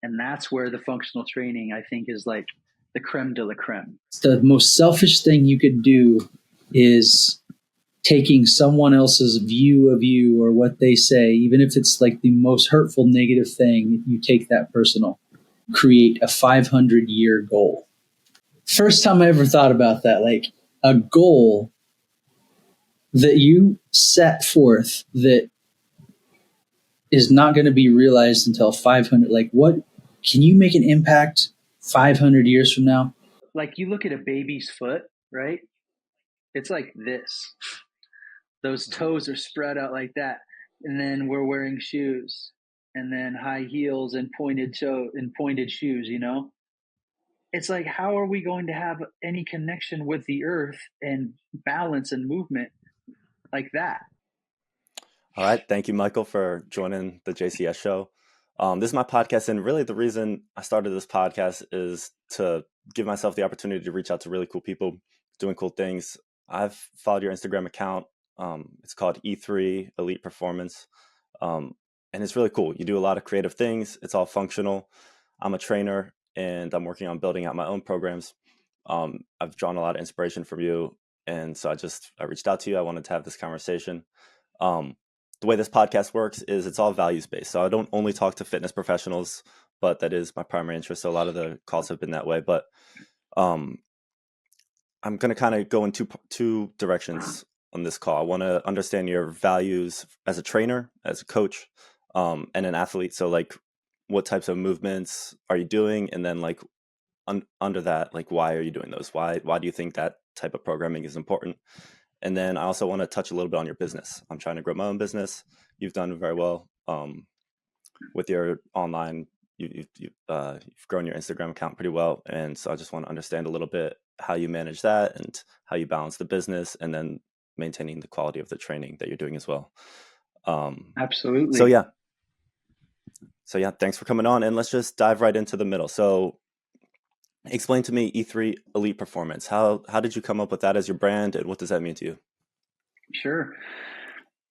And that's where the functional training, I think, is like the creme de la creme. The most selfish thing you could do is taking someone else's view of you or what they say, even if it's like the most hurtful, negative thing, you take that personal. Create a 500-year goal. First time I ever thought about that, like a goal that you set forth that is not going to be realized until 500. Like, what can you make an impact 500 years from now? Like, you look at a baby's foot, right? It's like this. Those toes are spread out like that. And then we're wearing shoes, and then high heels and pointed shoes, you know? It's like, how are we going to have any connection with the earth and balance and movement like that? All right. Thank you, Michael, for joining the JCS show. This is my podcast, and really the reason I started this podcast is to give myself the opportunity to reach out to really cool people doing cool things. I've followed your Instagram account. It's called E3 Elite Performance, and it's really cool. You do a lot of creative things. It's all functional. I'm a trainer, and I'm working on building out my own programs. I've drawn a lot of inspiration from you, and so I reached out to you. I wanted to have this conversation. The way this podcast works is it's all values based. So I don't only talk to fitness professionals, but that is my primary interest. So a lot of the calls have been that way. But I'm going to kind of go in two directions on this call. I want to understand your values as a trainer, as a coach, and an athlete. So like, what types of movements are you doing? And then like under that, like, why are you doing those? Why do you think that type of programming is important? And then I also want to touch a little bit on your business. I'm trying to grow my own business. You've done very well with your online. You've grown your Instagram account pretty well, and so I just want to understand a little bit how you manage that and how you balance the business, and then maintaining the quality of the training that you're doing as well. Absolutely. So yeah. Thanks for coming on, and let's just dive right into the middle. So, explain to me E3 Elite Performance. How did you come up with that as your brand, and what does that mean to you? Sure.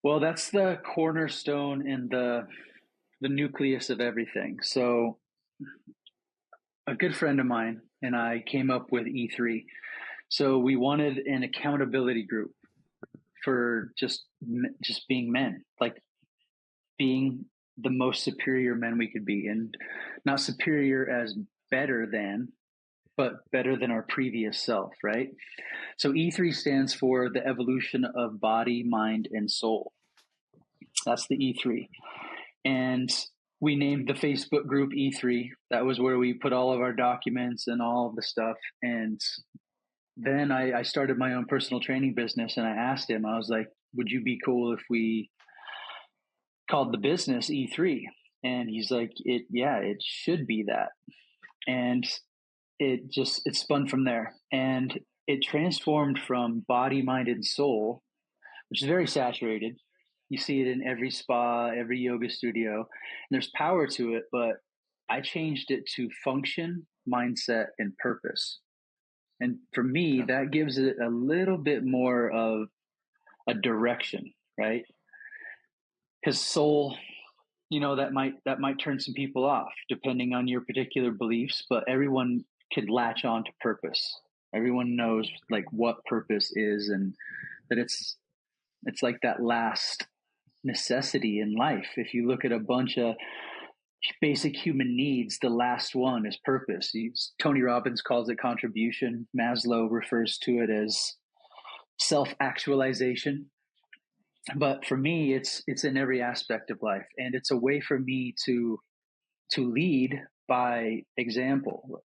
Well, that's the cornerstone and the nucleus of everything. So a good friend of mine and I came up with E3. So we wanted an accountability group for just being men, like being the most superior men we could be, and not superior as better than, but better than our previous self, right? So E3 stands for the evolution of body, mind, and soul. That's the E3. And we named the Facebook group E3. That was where we put all of our documents and all of the stuff. And then I started my own personal training business, and I asked him, I was like, would you be cool if we called the business E3? And he's like, it should be that. And it spun from there. And it transformed from body, mind, and soul, which is very saturated. You see it in every spa, every yoga studio, and there's power to it, but I changed it to function, mindset, and purpose. And for me, that gives it a little bit more of a direction, right? Because soul, that might turn some people off depending on your particular beliefs, but everyone could latch on to purpose. Everyone knows like what purpose is, and that it's like that last necessity in life. If you look at a bunch of basic human needs, the last one is purpose. Tony Robbins calls it contribution. Maslow refers to it as self-actualization. But for me, it's in every aspect of life, and it's a way for me to lead by example.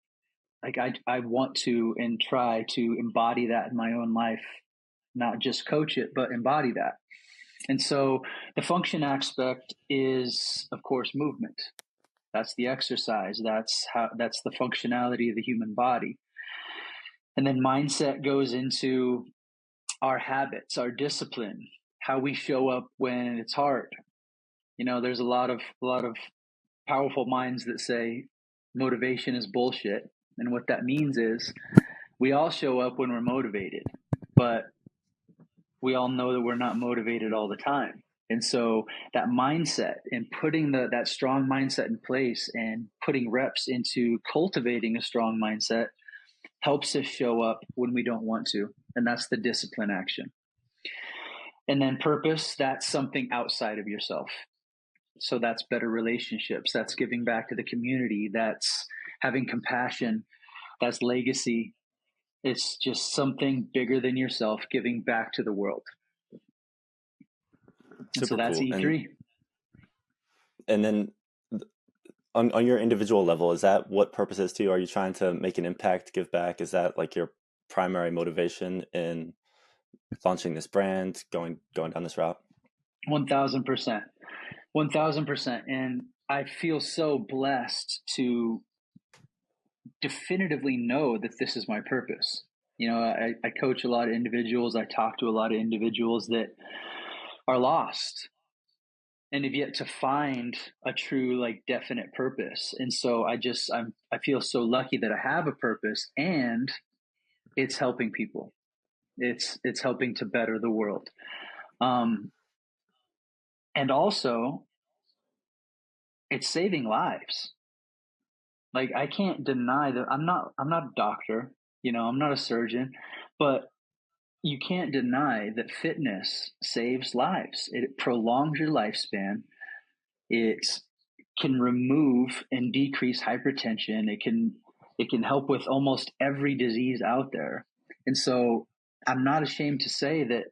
Like I want to and try to embody that in my own life, not just coach it, but embody that. And so the function aspect is, of course, movement. That's the exercise. That's the functionality of the human body. And then mindset goes into our habits, our discipline, how we show up when it's hard. There's a lot of powerful minds that say motivation is bullshit. And what that means is we all show up when we're motivated, but we all know that we're not motivated all the time. And so that mindset and putting that strong mindset in place and putting reps into cultivating a strong mindset helps us show up when we don't want to. And that's the discipline action. And then purpose, that's something outside of yourself. So that's better relationships. That's giving back to the community. That's having compassion. That's legacy. It's just something bigger than yourself, giving back to the world. And so Super that's cool. E3. And then on your individual level, is that what purpose is to you? Are you trying to make an impact, give back? Is that like your primary motivation in launching this brand, going down this route? 1000%. 1000%. And I feel so blessed to definitively know that this is my purpose. You know, I coach a lot of individuals. I talk to a lot of individuals that are lost and have yet to find a true, like, definite purpose. And so I feel so lucky that I have a purpose, and it's helping people. It's helping to better the world. And also it's saving lives. Like, I can't deny that I'm not a doctor, you know, I'm not a surgeon, but you can't deny that fitness saves lives. It prolongs your lifespan. It can remove and decrease hypertension. It can help with almost every disease out there. And so I'm not ashamed to say that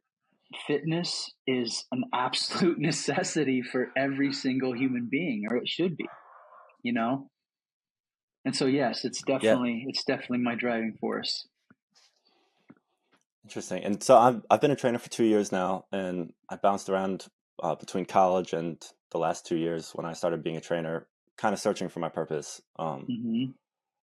fitness is an absolute necessity for every single human being, or it should be, you know? And so, yes, it's Yeah, definitely my driving force. interesting. And so I've been a trainer for 2 years now, and I bounced around between college and the last 2 years when I started being a trainer, kind of searching for my purpose. Mm-hmm.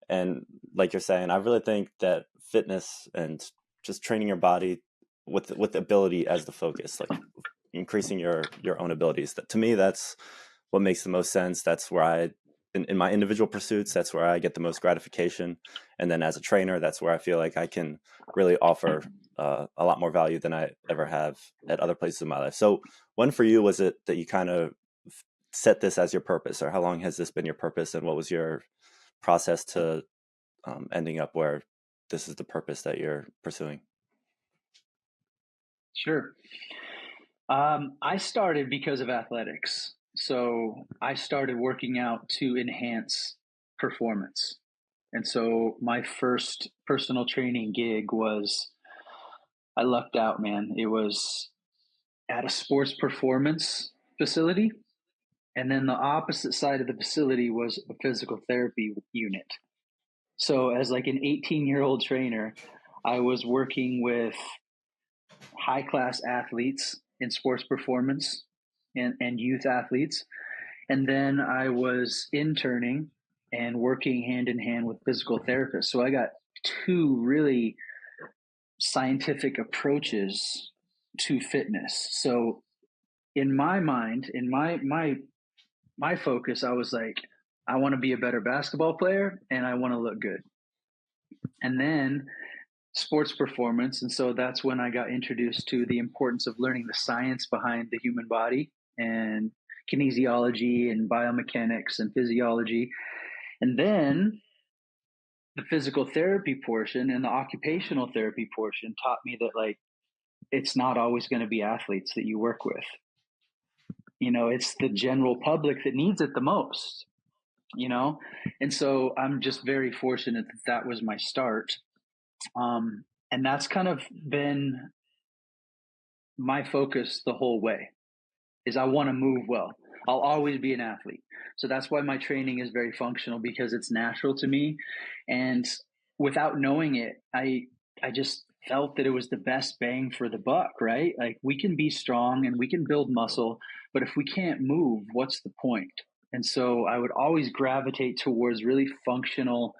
And like you're saying, I really think that fitness and just training your body with ability as the focus, like increasing your own abilities. That to me, that's what makes the most sense. That's where in my individual pursuits, that's where I get the most gratification. And then as a trainer, that's where I feel like I can really offer a lot more value than I ever have at other places in my life. So when for you was it that you kind of set this as your purpose, or how long has this been your purpose, and what was your process to ending up where this is the purpose that you're pursuing? Sure. I started because of athletics. So I started working out to enhance performance. And so my first personal training gig was, I lucked out, man. It was at a sports performance facility. And then the opposite side of the facility was a physical therapy unit. So as like an 18-year-old trainer, I was working with high class athletes in sports performance and youth athletes. And then I was interning and working hand in hand with physical therapists. So I got two really scientific approaches to fitness. So in my mind, in my focus, I was like, I want to be a better basketball player and I want to look good. And then sports performance. And so that's when I got introduced to the importance of learning the science behind the human body and kinesiology and biomechanics and physiology. And then the physical therapy portion and the occupational therapy portion taught me that, like, it's not always going to be athletes that you work with. You know, it's the general public that needs it the most, you know? And so I'm just very fortunate that that was my start. And that's kind of been my focus the whole way, is I want to move well. I'll always be an athlete. So that's why my training is very functional, because it's natural to me. And without knowing it, I just felt that it was the best bang for the buck, right? Like, we can be strong and we can build muscle, but if we can't move, what's the point? And so I would always gravitate towards really functional,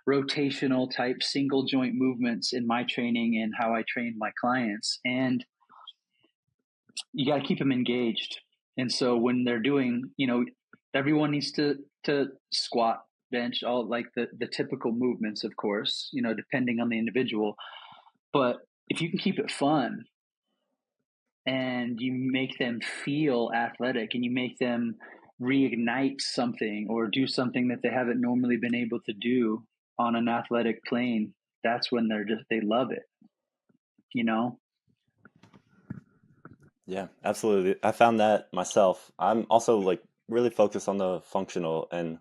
rotational type single joint movements in my training and how I train my clients. And you got to keep them engaged. And so when they're doing, you know, everyone needs to squat, bench, all like the typical movements, of course, you know, depending on the individual. But if you can keep it fun, and you make them feel athletic, and you make them reignite something or do something that they haven't normally been able to do on an athletic plane, that's when they love it, you know? Yeah, absolutely. I found that myself. I'm also like really focused on the functional, and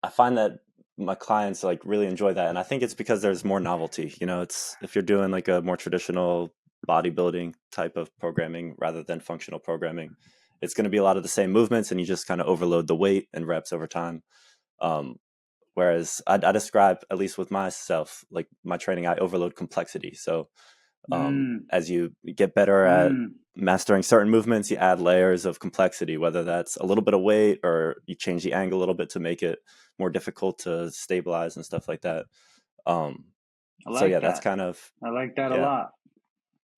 I find that my clients like really enjoy that. And I think it's because there's more novelty. You know, it's if you're doing like a more traditional bodybuilding type of programming rather than functional programming, it's going to be a lot of the same movements, and you just kind of overload the weight and reps over time. Um, Whereas I describe, at least with myself, like my training, I overload complexity. So Mm, as you get better at mm. mastering certain movements, you add layers of complexity, whether that's a little bit of weight or you change the angle a little bit to make it more difficult to stabilize and stuff like that. Um, I so yeah, like that's that. kind of, I like that a yeah, lot.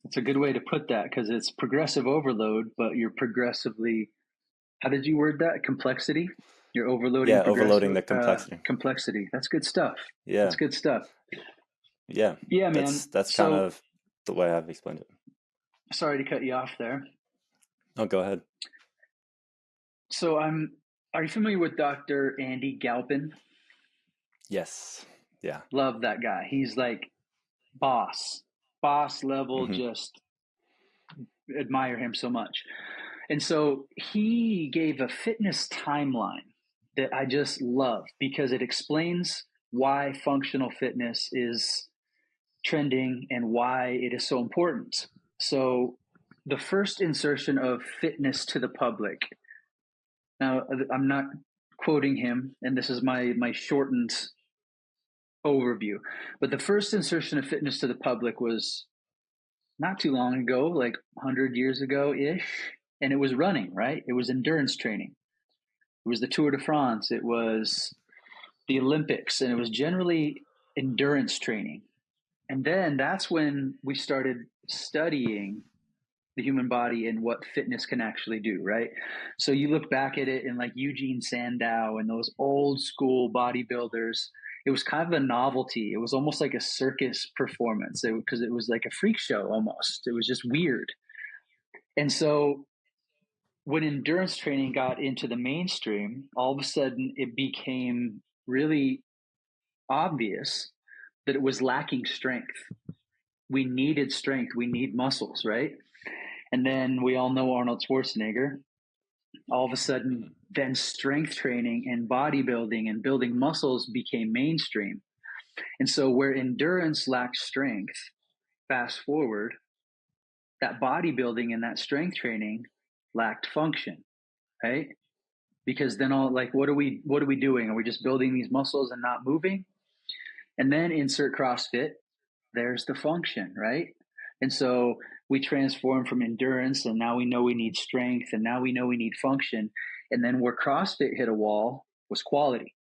It's a good way to put that because it's progressive overload, but you're progressively, how did you word that? Complexity? You're overloading yeah, progressive overloading the complexity. complexity. That's good stuff. Yeah, That's good stuff. yeah, Yeah, man. that's kind So of the way I've explained it. sorry to cut you off there. Oh, go ahead. So are you familiar with Dr. Andy Galpin? Yes. Yeah. Love that guy. He's like boss level, Hmm. just admire him so much. And so he gave a fitness timeline that I just love because it explains why functional fitness is trending and why it is so important. So the first insertion of fitness to the public. Now I'm not quoting him, and this is my shortened overview. But the first insertion of fitness to the public was not too long ago, like 100 years ago ish, and it was running, right? It was endurance training. It was the Tour de France, it was the Olympics, and it was generally endurance training. And then that's when we started studying the human body and what fitness can actually do, right? So you look back at it in like Eugene Sandow and those old school bodybuilders, it was kind of a novelty. It was almost like a circus performance because it was like a freak show almost. It was just weird. And so when endurance training got into the mainstream, all of a sudden it became really obvious that it was lacking strength. We needed strength. We need muscles, right? And then we all know Arnold Schwarzenegger. All of a sudden, Hmm. then strength training and bodybuilding and building muscles became mainstream. And so, where endurance lacked strength, fast forward, that bodybuilding and that strength training lacked function, right? Because then all like, what are we doing? Are we just building these muscles and not moving? And then insert CrossFit, there's the function, right? And so we transform from endurance, and now we know we need strength, and now we know we need function. And then where CrossFit hit a wall was quality.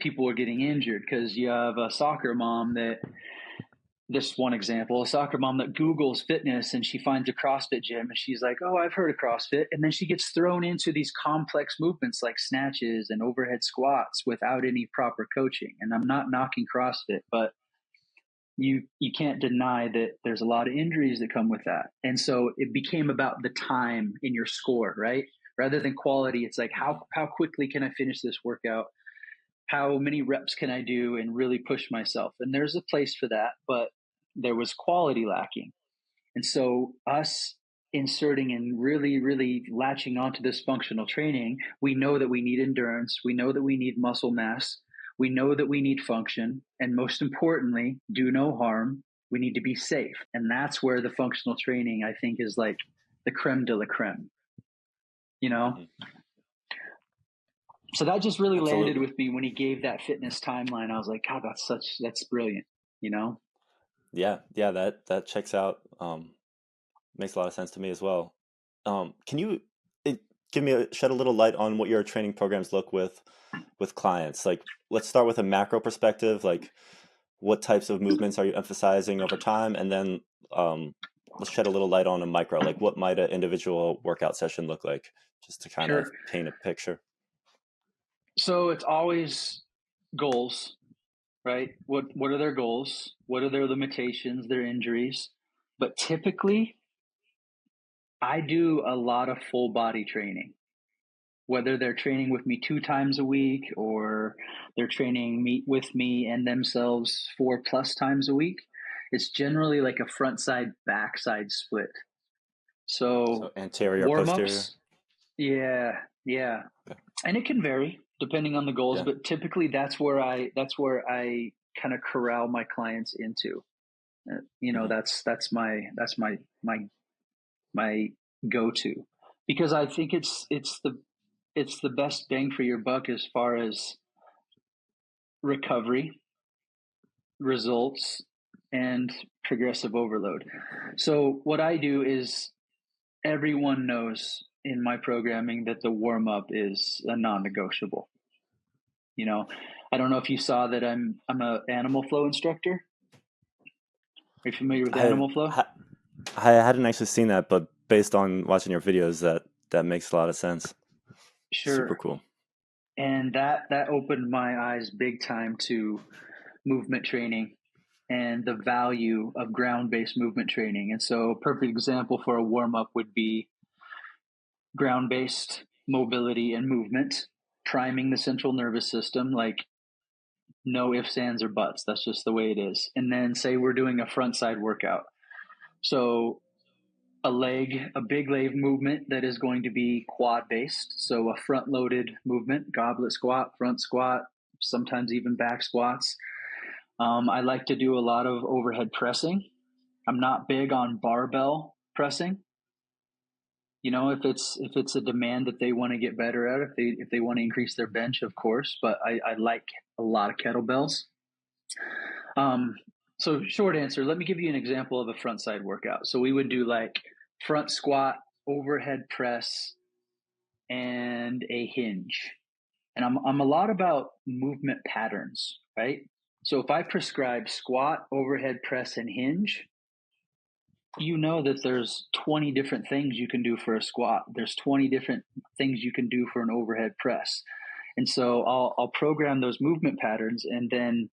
People were getting injured because you have a soccer mom that, this one example, a soccer mom that Googles fitness and she finds a CrossFit gym and she's like, oh, I've heard of CrossFit. And then she gets thrown into these complex movements like snatches and overhead squats without any proper coaching. And I'm not knocking CrossFit, but you can't deny that there's a lot of injuries that come with that. And so it became about the time in your score, right? Rather than quality, it's like how quickly can I finish this workout? How many reps can I do and really push myself? And there's a place for that, but there was quality lacking. And so us inserting and really latching onto this functional training, we know that we need endurance, we know that we need muscle mass, we know that we need function, and most importantly, do no harm. We need to be safe. And that's where the functional training, I think, is like the creme de la creme, you know? Hmm. So that just really landed Absolutely. with me when he gave that fitness timeline. I was like, God, that's brilliant, you know? Yeah. Yeah. That checks out. Makes a lot of sense to me as well. Can you it, give me shed a little light on what your training programs look with clients? Like, let's start with a macro perspective. Like, what types of movements are you emphasizing over time, and then let's shed a little light on a micro. Like, what might an individual workout session look like, just to kind of Sure. paint a picture. So it's always goals, right? What are their goals? What are their limitations, their injuries? But typically I do a lot of full body training, whether they're training with me 2 times a week or they're training with me and themselves 4+ times a week. It's generally like a front side, back side split. So So anterior, warm posterior. ups, yeah, yeah, Okay. and it can vary depending on the goals, Yeah. but typically that's where I kind of corral my clients into. Hmm. That's my go to, because I think it's the best bang for your buck as far as recovery, results, and progressive overload. So what I do is, everyone knows in my programming that the warm up is a non-negotiable. You know, I don't know if you saw that I'm a animal flow instructor. Are you familiar with I, animal flow? I I hadn't actually seen that, but based on watching your videos, that makes a lot of sense. Super Sure. cool. And that opened my eyes big time to movement training and the value of ground-based movement training. And so a perfect example for a warm-up would be ground-based mobility and movement, priming the central nervous system, like no ifs, ands, or buts. That's just the way it is. And then say we're doing a front side workout. So a big leg movement that is going to be quad based. So a front loaded movement, goblet squat, front squat, sometimes even back squats. I like to do a lot of overhead pressing. I'm not big on barbell pressing. If it's a demand that they want to get better at, if they want to increase their bench, of course. But I like a lot of kettlebells. Um, so short answer, let me give you an example of a front side workout. So we would do like front squat, overhead press, and a hinge. And I'm a lot about movement patterns, right? So if I prescribe squat, overhead press, and hinge, you know that there's 20 different things you can do for a squat. There's 20 different things you can do for an overhead press. And so I'll program those movement patterns, and then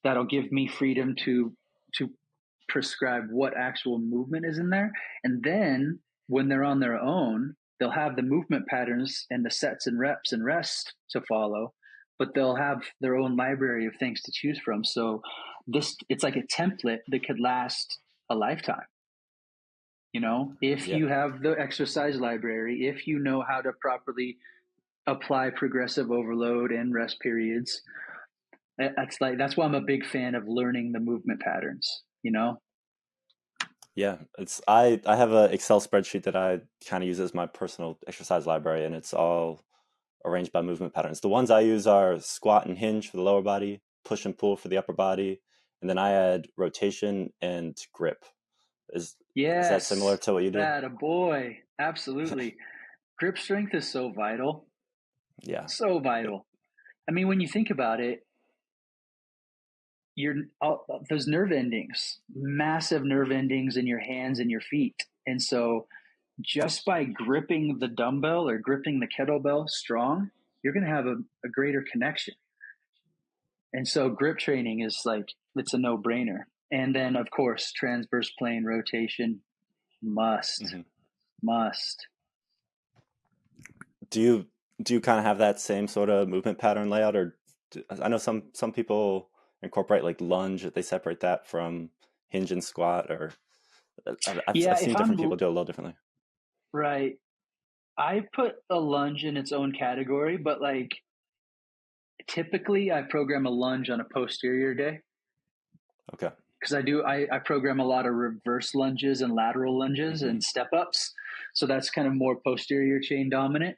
that'll give me freedom to prescribe what actual movement is in there. And then when they're on their own, they'll have the movement patterns and the sets and reps and rest to follow, but they'll have their own library of things to choose from. So it's like a template that could last a lifetime. If Yeah. you have the exercise library, if you know how to properly apply progressive overload and rest periods, that's why I'm a big fan of learning the movement patterns. Yeah, I have a Excel spreadsheet that I kind of use as my personal exercise library, and it's all arranged by movement patterns. The ones I use are squat and hinge for the lower body, push and pull for the upper body, and then I add rotation and grip. Is that similar Yes, to what you do? that a boy. Absolutely. Grip strength is so vital. Yeah. So vital. I mean, when you think about it, you're those nerve endings, massive nerve endings in your hands and your feet. And so just by gripping the dumbbell or gripping the kettlebell strong, you're going to have a greater connection. And so grip training is like, it's a no brainer. And then, of course, transverse plane rotation, must, Hmm. must. Do you do you kind of have that same sort of movement pattern layout, or I know some people incorporate like lunge, they separate that from hinge and squat, or Yeah, I've if seen I'm different people do it a little differently. right, I put a lunge in its own category, but like typically I program a lunge on a posterior day, Okay. because I program a lot of reverse lunges and lateral lunges Hmm. and step ups. So that's kind of more posterior chain dominant.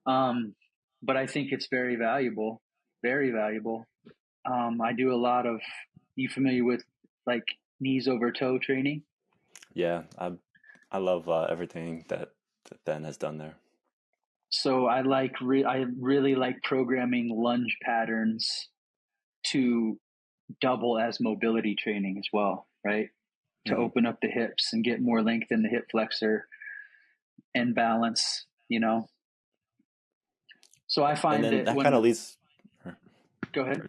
Um, but I think it's very valuable, very valuable. I do a lot of, you familiar with like knees over toe training? Yeah, I love everything that Ben has done there. So I really like programming lunge patterns to double as mobility training as well, right? To Hmm. open up the hips and get more length in the hip flexor and balance. So I And find then that that kind of when, leads. go ahead.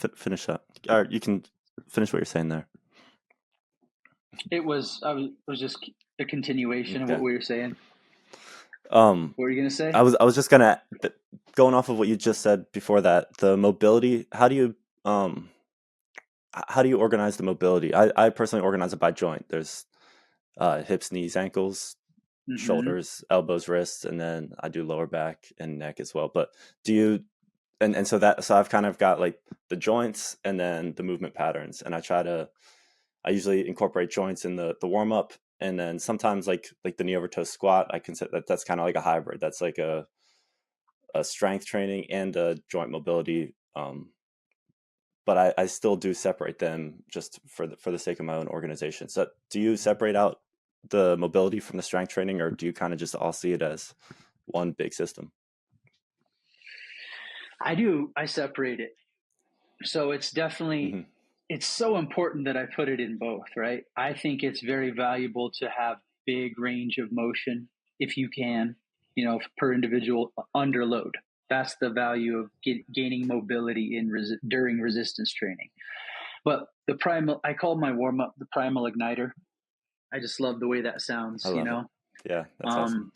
Or finish up, or you can finish what you're saying there. I was just the continuation of what Okay. we were saying. Um, What were you going to say? I was just gonna going off of what you just said before that, the mobility. Um how do you organize the mobility? I personally organize it by joint. There's hips, knees, ankles, Mm-hmm. shoulders, elbows, wrists, and then I do lower back and neck as well. But do you and so that so I've kind of got like the joints and then the movement patterns, and I usually incorporate joints in the warm up, and then sometimes like the knee over toe squat. I consider that's kind of like a hybrid. That's like a strength training and a joint mobility. But I still do separate them just for the sake of my own organization. So do you separate out the mobility from the strength training, or do you kind of just all see it as one big system? I do. I separate it. So it's definitely, Hmm. it's so important that I put it in both, right? I think it's very valuable to have big range of motion if you can, per individual under load. That's the value of gaining mobility during resistance training. But I call my warm up the primal igniter. I just love the way that I sounds, love it. Yeah, that's awesome. Um,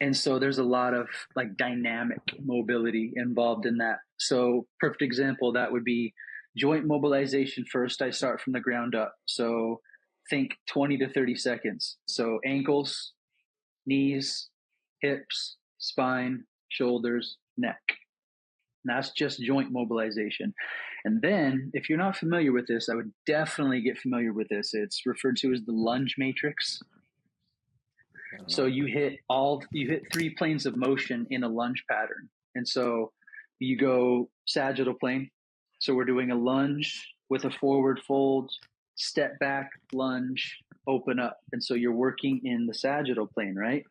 and so there's a lot of like dynamic mobility involved in that. So perfect example, that would be joint mobilization first. I start from the ground up. So think 20 to 30 seconds. So ankles, knees, hips, spine, shoulders, neck. And that's just joint mobilization. And then if you're not familiar with this, I would definitely get familiar with this. It's referred to as the lunge matrix. I don't So know. you hit three planes of motion in a lunge pattern. And so you go sagittal plane. So we're doing a lunge with a forward fold, step back, lunge, open up. And so you're working in the sagittal plane, right?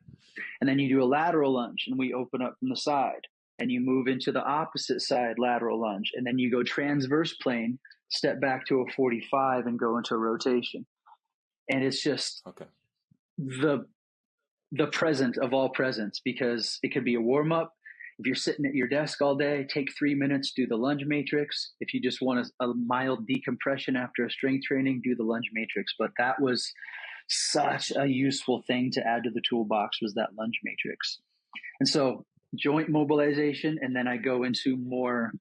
And then you do a lateral lunge and we open up from the side. And you move into the opposite side lateral lunge. And then you go transverse plane, step back to a 45 and go into rotation. And it's just Okay. the the present of all presents, because it could be a warm up. If you're sitting at your desk all day, take 3 minutes, do the lunge matrix. If you just want a mild decompression after a strength training, do the lunge matrix. But that was such a useful thing to add to the toolbox, was that lunge matrix. And so joint mobilization, and then I go into more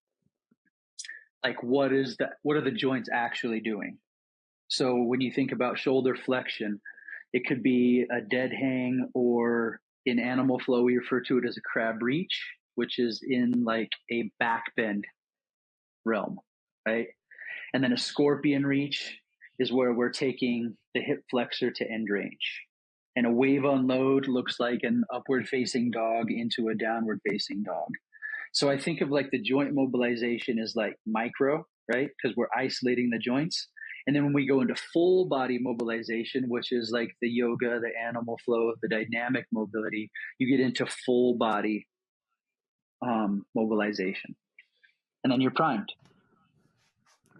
like what are the joints actually doing? So when you think about shoulder flexion, it could be a dead hang, or in animal flow, we refer to it as a crab reach, which is in like a back bend realm, right? And then a scorpion reach is where we're taking the hip flexor to end range. And a wave unload looks like an upward facing dog into a downward facing dog. So I think of like the joint mobilization as like micro, right? Because we're isolating the joints. And then when we go into full body mobilization, which is like the yoga, the animal flow, the dynamic mobility, you get into full body mobilization. And then you're primed.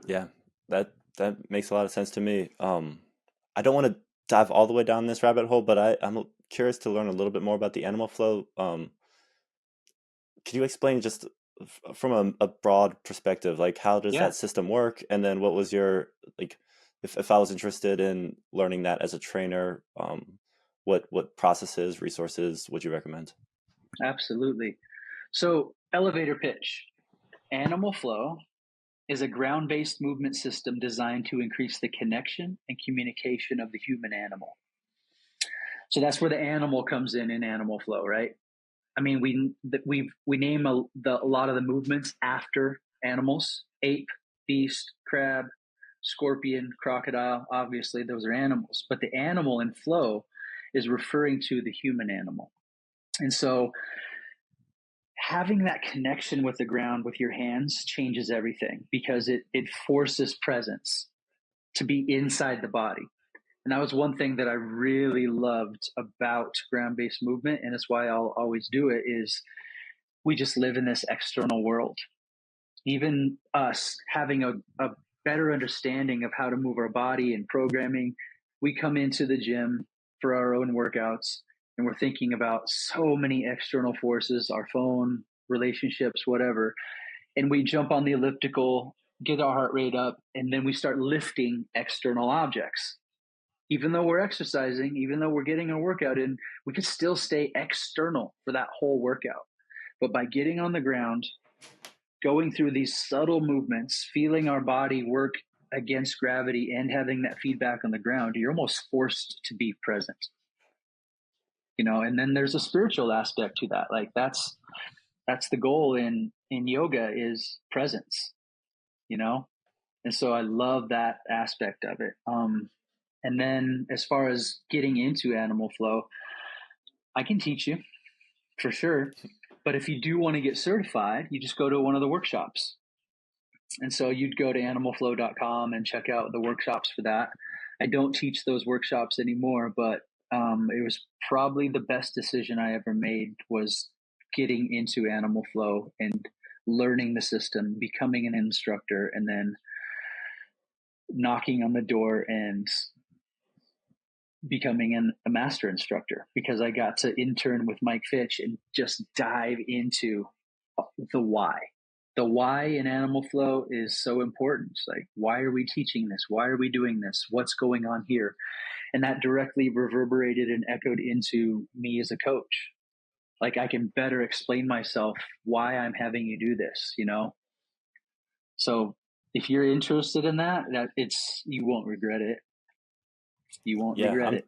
Yeah, that makes a lot of sense to me. I don't want to dive all the way down this rabbit hole, but I'm curious to learn a little bit more about the animal flow. Can you explain just from a broad perspective, like how does Yeah, that system work? And then what was your like, if I was interested in learning that as a trainer, what processes, resources would you recommend? absolutely. So elevator pitch, animal flow is a ground based movement system designed to increase the connection and communication of the human animal. So that's where the animal comes in animal flow, right? I mean, we name a lot of the movements after animals: ape, beast, crab, scorpion, crocodile. Obviously, those are animals, but the animal in flow is referring to the human animal. And so, having that connection with the ground with your hands changes everything, because it forces presence to be inside the body. And that was one thing that I really loved about ground based movement. And it's why I'll always do it, is we just live in this external world. Even us having a better understanding of how to move our body and programming, we come into the gym for our own workouts and we're thinking about so many external forces, our phone, relationships, whatever. And we jump on the elliptical, get our heart rate up, and then we start lifting external objects. Even though we're exercising, even though we're getting a workout in, we could still stay external for that whole workout. But by getting on the ground, going through these subtle movements, feeling our body work against gravity and having that feedback on the ground, you're almost forced to be present. And then there's a spiritual aspect to that. Like that's the goal in yoga is presence, and so I love that aspect of it. And then as far as getting into animal flow, I can teach you for sure. But if you do want to get certified, you just go to one of the workshops. And so you'd go to animalflow.com and check out the workshops for that. I don't teach those workshops anymore, but it was probably the best decision I ever made was getting into animal flow and learning the system, becoming an instructor, and then knocking on the door and becoming a master instructor, because I got to intern with Mike Fitch and just dive into the why. The why in animal flow is so important. It's like, why are we teaching this? Why are we doing this? What's going on here? And that directly reverberated and echoed into me as a coach. Like, I can better explain myself why I'm having you do this, So if you're interested in that, you won't regret it. You won't Yeah, regret I'm it.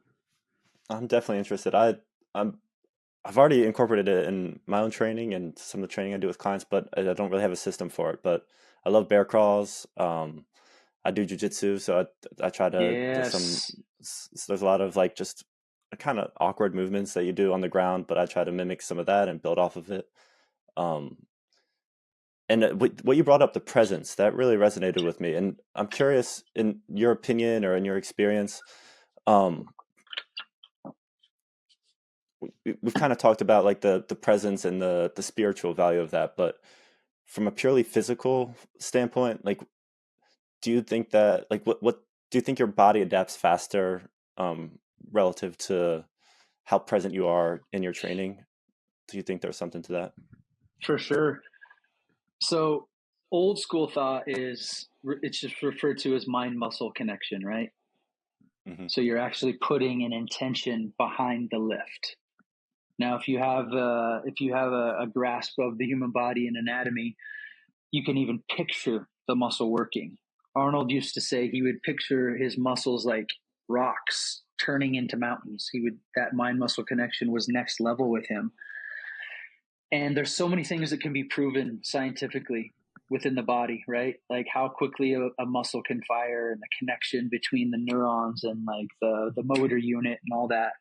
I'm definitely interested. I've already incorporated it in my own training and some of the training I do with clients, but I don't really have a system for it. But I love bear crawls. I do jujitsu, so I try to. Yes. There's a lot of like just kind of awkward movements that you do on the ground, but I try to mimic some of that and build off of it. Um, and what you brought up, the presence, that really resonated with me. And I'm curious, in your opinion or in your experience, um, we've kind of talked about like the presence and the spiritual value of that, but from a purely physical standpoint, like, do you think that like what do you think your body adapts faster relative to how present you are in your training? Do you think there's something to that? For sure. So old school thought is it's just referred to as mind muscle connection, right? Hmm. So you're actually putting an intention behind the lift. Now, if you have a grasp of the human body and anatomy, you can even picture the muscle working. Arnold used to say he would picture his muscles like rocks turning into mountains. That mind muscle connection was next level with him. And there's so many things that can be proven scientifically within the body, right? Like how quickly a muscle can fire and the connection between the neurons and like the motor unit and all that.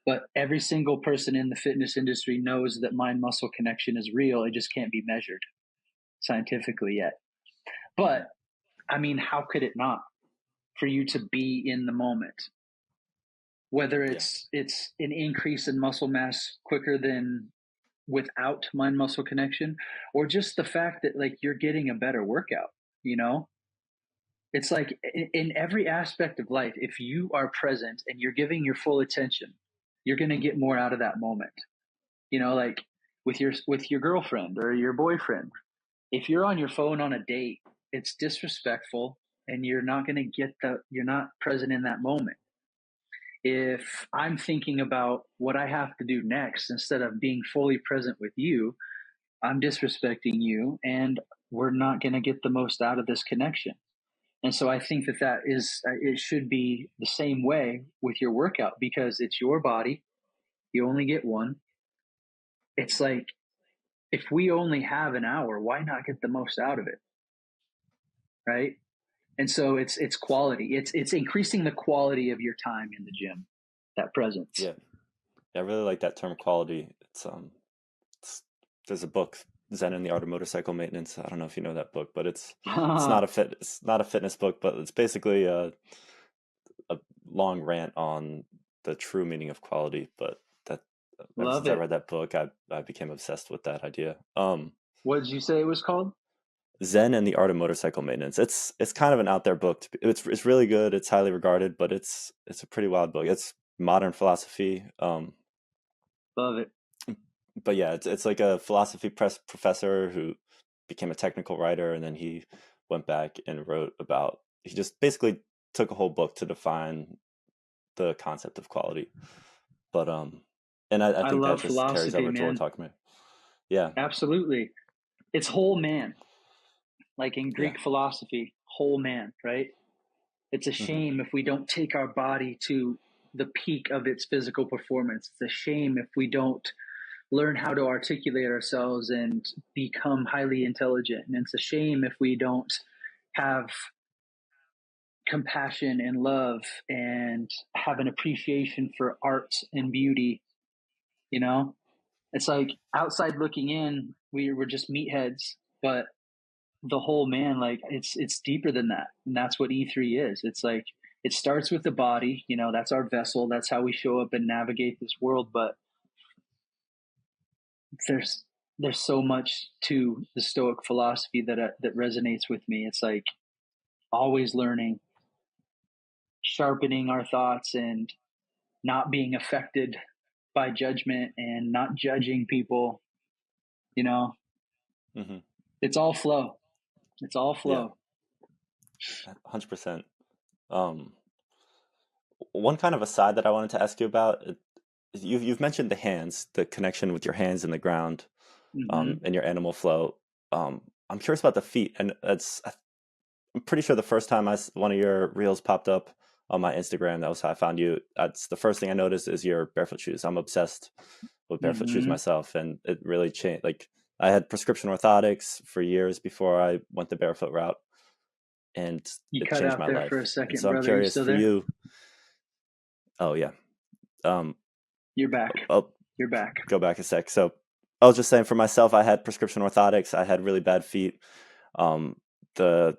But every single person in the fitness industry knows that mind muscle connection is real. It just can't be measured scientifically yet. Hmm. But I mean, how could it not, for you to be in the moment? Whether Yeah. it's an increase in muscle mass quicker than without mind muscle connection, or just the fact that like you're getting a better workout, you know? It's like in every aspect of life, if you are present and you're giving your full attention, you're going to get more out of that moment. Like with your girlfriend or your boyfriend, if you're on your phone on a date, it's disrespectful and you're not going to you're not present in that moment. If I'm thinking about what I have to do next instead of being fully present with you, I'm disrespecting you and we're not going to get the most out of this connection. And so I think that it should be the same way with your workout, because it's your body. You only get one. It's like, if we only have an hour, why not get the most out of it? Right. And so it's quality. It's increasing the quality of your time in the gym, that presence. Yeah. Yeah, I really like that term quality. It's, there's a book, Zen and the Art of Motorcycle Maintenance. I don't know if you know that book, but it's not a fitness book, but it's basically a long rant on the true meaning of quality. But that ever Love since I it. read that book, I became obsessed with that idea. What did you say it was called? Zen and the Art of Motorcycle Maintenance. It's kind of an out there book. It's really good. It's highly regarded, but it's a pretty wild book. It's modern philosophy. Love it. But yeah, it's like a philosophy professor who became a technical writer, and then he went back and wrote about. He just basically took a whole book to define the concept of quality. But and I I think that love just carries philosophy, over to what we're man. talking about. Yeah, Absolutely. It's whole man. Like in yeah, Greek philosophy, whole man, right? It's a hmm shame if we don't take our body to the peak of its physical performance. It's a shame if we don't learn how to articulate ourselves and become highly intelligent. And it's a shame if we don't have compassion and love and have an appreciation for art and beauty. You know, it's like outside looking in, we're just meatheads, but the whole man, like it's deeper than that, and that's what E3 is. It's like it starts with the body, you know, that's our vessel, that's how we show up and navigate this world, but there's there's so much to the Stoic philosophy that resonates with me. It's like always learning, sharpening our thoughts, and not being affected by judgment and not judging people. You know, hmm it's all flow. It's all yeah, flow. 100%. Um, One kind of aside that I wanted to ask you about, you've mentioned the hands, the connection with your hands in the ground, Mm-hmm. and your animal flow. I'm curious about the feet, and I'm pretty sure the first time one of your reels popped up on my Instagram, that was how I found you. That's the first thing I noticed is your barefoot shoes. I'm obsessed with barefoot shoes Mm-hmm. myself, and it really changed. Like I had prescription orthotics for years before I went the barefoot route, and You it cut changed out my there for a life. And second, so I'm brother. You curious still for there? you. Oh yeah. Um, You're back. I'll You're back. go back a sec. So I was just saying for myself, I had prescription orthotics. I had really bad feet. The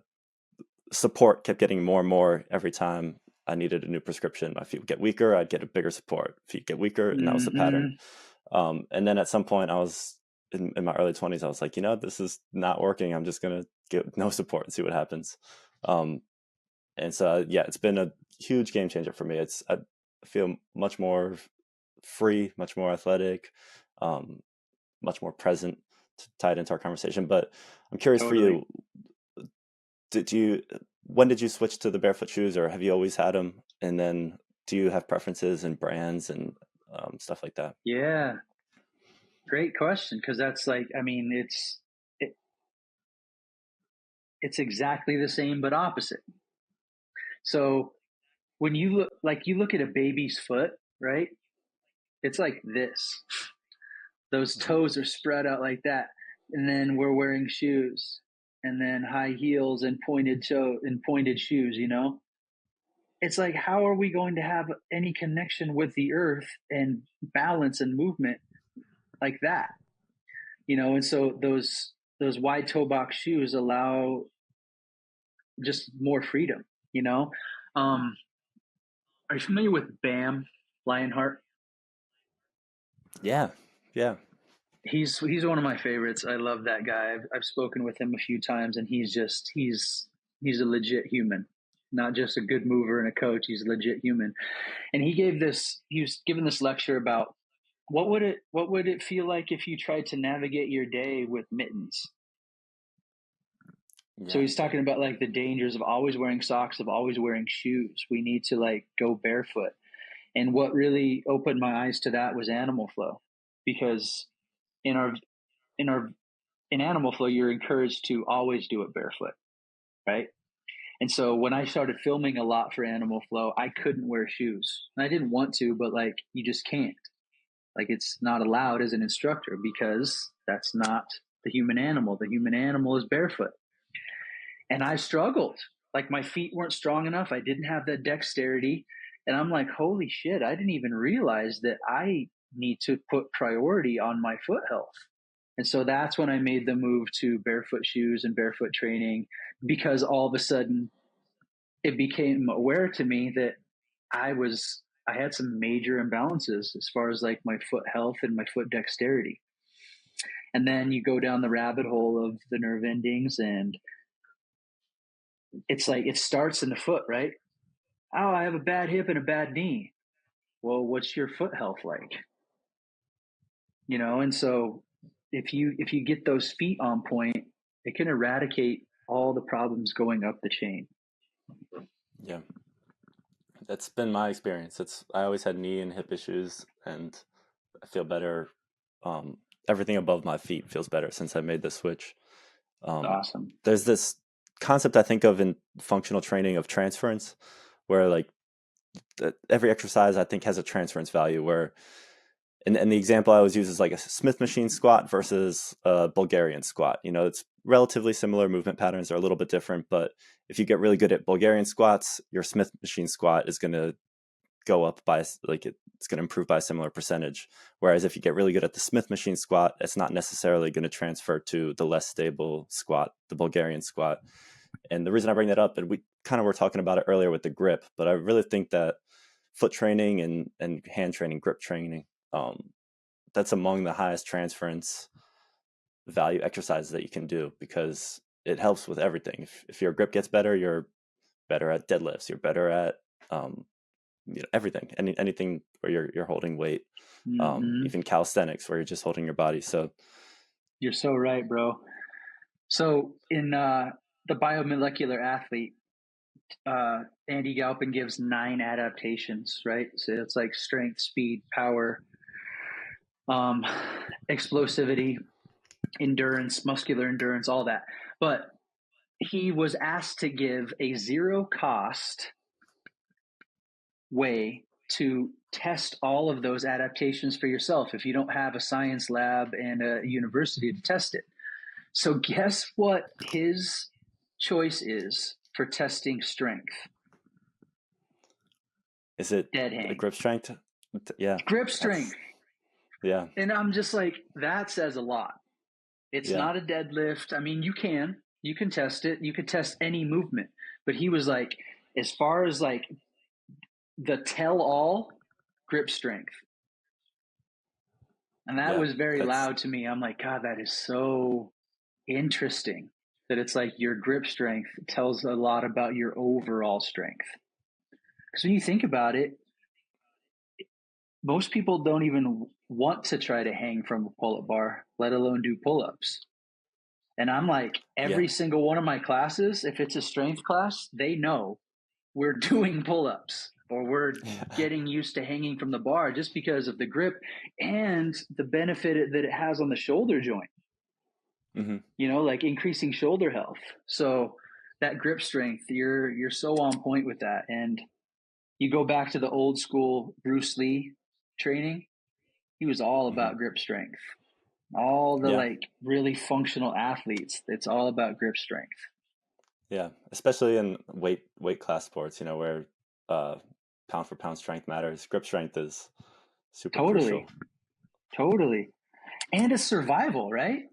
support kept getting more and more every time I needed a new prescription. My feet would get weaker, I'd get a bigger support. Feet get weaker, and that was the pattern. Mm-hmm. And then at some point, I was in my early 20s. I was like, this is not working. I'm just gonna get no support and see what happens. Um, and so, yeah, it's been a huge game changer for me. I feel much more free, much more athletic, um, much more present, tied into our conversation. But I'm curious for Totally. you, did you when did you switch to the barefoot shoes, or have you always had them? And then do you have preferences and brands and stuff like that? Yeah. Great question. Cause that's like, I mean, it, it's exactly the same, but opposite. So when you look at a baby's foot, right? It's like this. Those hmm toes are spread out like that. And then we're wearing shoes and then high heels and pointed shoes, you know? It's like, how are we going to have any connection with the earth and balance and movement like that? You know, and so those wide toe box shoes allow just more freedom, you know? Um, are you familiar with Bam Lionheart? Yeah, yeah. He's one of my favorites. I love that guy. I've spoken with him a few times, and he's a legit human, not just a good mover and a coach. He's a legit human. And he was giving this lecture about what would it feel like if you tried to navigate your day with mittens. So Yeah. he's talking about like the dangers of always wearing socks, of always wearing shoes. We need to like go barefoot. And what really opened my eyes to that was animal flow, because in our in our in animal flow, you're encouraged to always do it barefoot, right? And so when I started filming a lot for animal flow, I couldn't wear shoes. And I didn't want to, but like you just can't. Like it's not allowed as an instructor because that's not the human animal. The human animal is barefoot. And I struggled. Like my feet weren't strong enough. I didn't have the dexterity. And I'm like, holy shit, I didn't even realize that I need to put priority on my foot health. And so that's when I made the move to barefoot shoes and barefoot training, because all of a sudden it became aware to me that I had some major imbalances as far as like my foot health and my foot dexterity. And then you go down the rabbit hole of the nerve endings, and it's like it starts in the foot, right? Oh, I have a bad hip and a bad knee. Well, what's your foot health like? You know, and so if you get those feet on point, it can eradicate all the problems going up the chain. Yeah. That's been my experience. I always had knee and hip issues, and I feel better. Um, Everything above my feet feels better since I made the switch. Um, Awesome. there's this concept I think of in functional training of transference, where like every exercise I think has a transference value. Where and the example I always use is like a Smith machine squat versus a Bulgarian squat. You know, it's relatively similar. Movement patterns are a little bit different, but if you get really good at Bulgarian squats, your Smith machine squat is going to go up by like it's going to improve by a similar percentage. Whereas if you get really good at the Smith machine squat, it's not necessarily going to transfer to the less stable squat, the Bulgarian squat. And the reason I bring that up, and we kind of were talking about it earlier with the grip, but I really think that foot training and hand training, grip training, that's among the highest transference value exercises that you can do because it helps with everything. If your grip gets better, you're better at deadlifts, you're better at everything, anything where you're holding weight, even calisthenics where you're just holding your body. So you're so right, bro. So in the biomolecular athlete, Andy Galpin gives 9 adaptations, right? So it's like strength, speed, power, explosivity, endurance, muscular endurance, all that. But he was asked to give a zero cost way to test all of those adaptations for yourself if you don't have a science lab and a university to test it. So guess what his choice is for testing strength? is it Dead a hang. grip strength? Yeah. Grip strength. Yeah. And I'm just like, that says a lot. It's not a deadlift. I mean, you can test it. You could test any movement. But he was like, as far as like the tell all, grip strength. And that was very loud to me. I'm like, God, that is so interesting that it's like your grip strength tells a lot about your overall strength. Because when you think about it, most people don't even want to try to hang from a pull-up bar, let alone do pull-ups. And I'm like, every single one of my classes, if it's a strength class, they know we're doing pull-ups or we're getting used to hanging from the bar just because of the grip and the benefit that it has on the shoulder joint. You know, like increasing shoulder health. So that grip strength, you're so on point with that. And you go back to the old school Bruce Lee training, he was all about grip strength. All the like really functional athletes, it's all about grip strength. Yeah, especially in weight class sports, you know, where pound for pound strength matters. Grip strength is super crucial. Totally. And it's survival, right?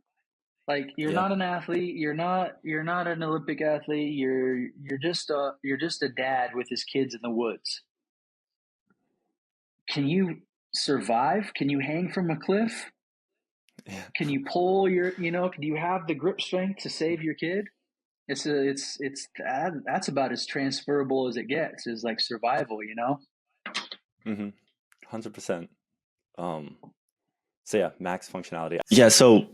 Like you're not an athlete, you're not an Olympic athlete, you're just a dad with his kids in the woods. Can you survive? Can you hang from a cliff? Can you pull can you have the grip strength to save your kid? That's about as transferable as it gets, is like survival, you know? 100%. So yeah, max functionality. Yeah, so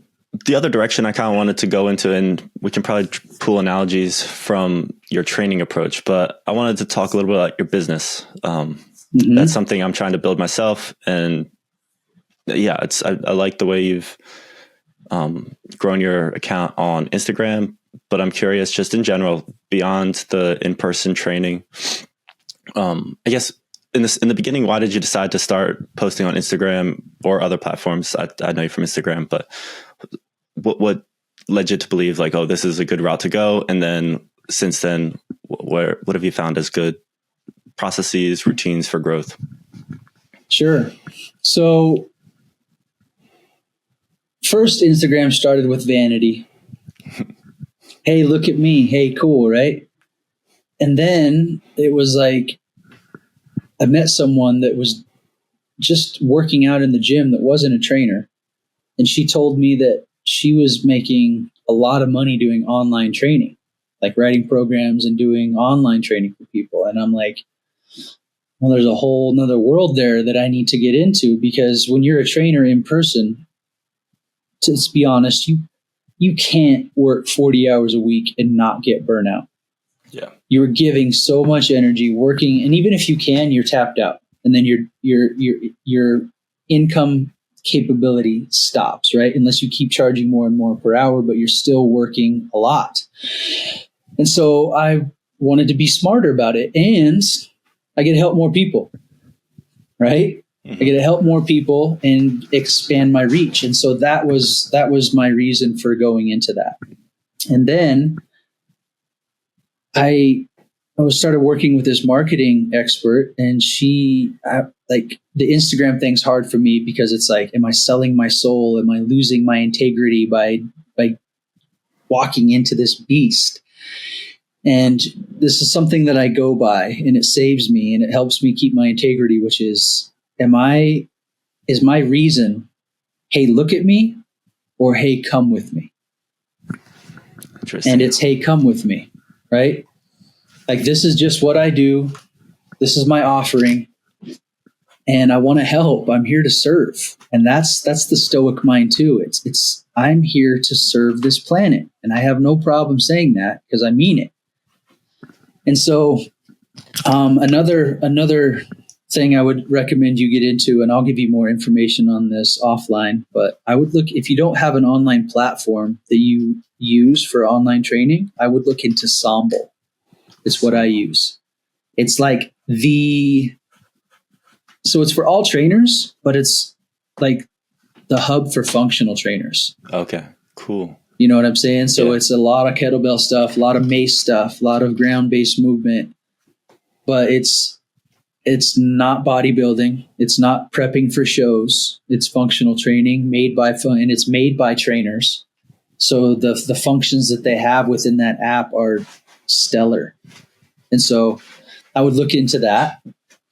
the other direction I kind of wanted to go into, and we can probably pull analogies from your training approach, but I wanted to talk a little bit about your business. That's something I'm trying to build myself. And yeah, I like the way you've grown your account on Instagram, but I'm curious just in general, beyond the in-person training, I guess in the beginning, why did you decide to start posting on Instagram or other platforms? I know you from Instagram, but what led you to believe like, oh, this is a good route to go? And then since then, what have you found as good processes, routines for growth? Sure. So first, Instagram started with vanity. Hey, look at me. Hey, cool, right? And then it was like, I met someone that was just working out in the gym that wasn't a trainer. And she told me that she was making a lot of money doing online training, like writing programs and doing online training for people. And I'm like, well, there's a whole nother world there that I need to get into, because when you're a trainer in person, to be honest, you can't work 40 hours a week and not get burnout. Yeah. You're giving so much energy working, and even if you can, you're tapped out, and then your income capability stops, right? Unless you keep charging more and more per hour, but you're still working a lot. And so I wanted to be smarter about it, and I get to help more people, right? I get to help more people and expand my reach. And so that was my reason for going into that. And then I started working with this marketing expert, and like the Instagram thing's hard for me because it's like, am I selling my soul? Am I losing my integrity by walking into this beast? And this is something that I go by, and it saves me and it helps me keep my integrity, which is, is my reason, hey, look at me, or hey, come with me? And it's, hey, come with me, right? Like, this is just what I do. This is my offering, and I want to help. I'm here to serve. And that's the Stoic mind too. It's I'm here to serve this planet, and I have no problem saying that because I mean it. And so another thing I would recommend you get into, and I'll give you more information on this offline, but I would look, if you don't have an online platform that you use for online training, I would look into Somble. It's what I use. It's like so it's for all trainers, but it's like the hub for functional trainers. Okay, cool. You know what I'm saying? So yeah. It's a lot of kettlebell stuff, a lot of mace stuff, a lot of ground-based movement, but it's not bodybuilding. It's not prepping for shows. It's functional training and it's made by trainers. So the functions that they have within that app are stellar. And so I would look into that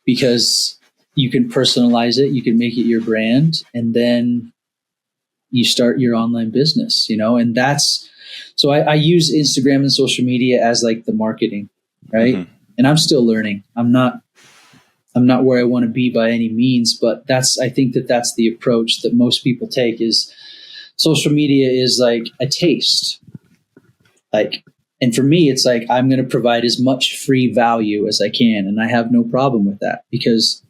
because you can personalize it. You can make it your brand, and then you start your online business, and so I use Instagram and social media as like the marketing, right? Mm-hmm. And I'm still learning. I'm not where I want to be by any means, but I think that's the approach that most people take. Is social media is like a taste. And for me, it's like, I'm going to provide as much free value as I can. And I have no problem with that, because